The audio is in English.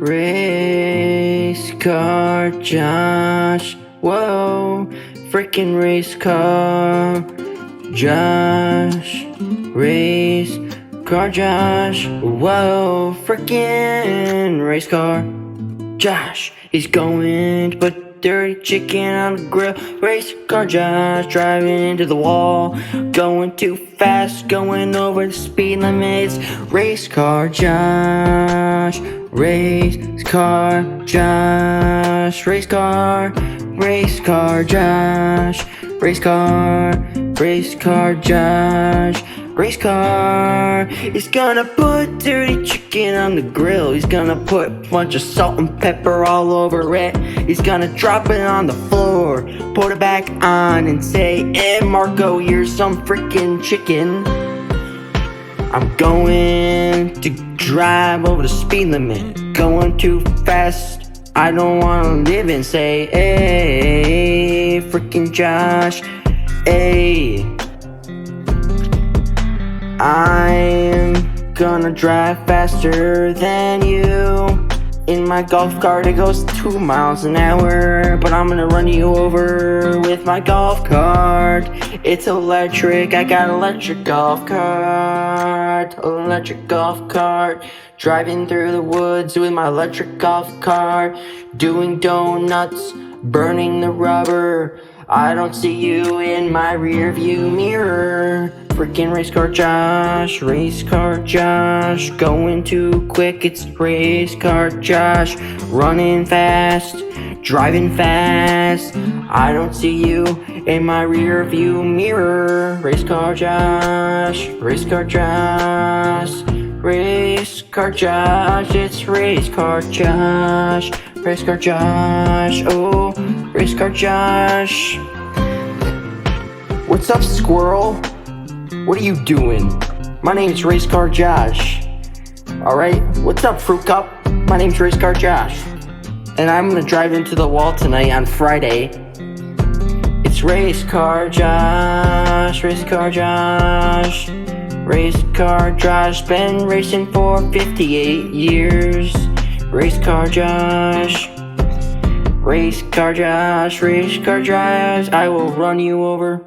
Race car Josh, whoa, freaking race car Josh, race car Josh, whoa, freaking race car Josh. He's going to put dirty chicken on the grill. Race car Josh driving into the wall, going too fast, going over the speed limits. Race car Josh, race car Josh, race car Josh, race car Josh, race car. He's gonna put dirty chicken on the grill. He's gonna put a bunch of salt and pepper all over it. He's gonna drop it on the floor, put it back on and say, "Hey Marco, here's some freaking chicken." I'm going to drive over the speed limit, going too fast. I don't wanna live and say, "Hey, freaking Josh, hey." I'm gonna drive faster than you. In my golf cart it goes 2 miles an hour, but I'm gonna run you over with my golf cart. It's electric, I got electric golf cart. Electric golf cart. Driving through the woods with my electric golf cart. Doing donuts, burning the rubber. I don't see you in my rear view mirror. Freaking race car Josh, going too quick, it's race car Josh, running fast, driving fast. I don't see you in my rear view mirror. Race car Josh, it's race car Josh, it's race car Josh, oh, race car Josh. What's up, squirrel? What are you doing? My name's Race Car Josh. Alright? What's up, Fruit Cup? My name's Race Car Josh. And I'm gonna drive into the wall tonight on Friday. It's Race Car Josh, Race Car Josh, Race Car Josh. Been racing for 58 years. Race Car Josh, Race Car Josh, I will run you over.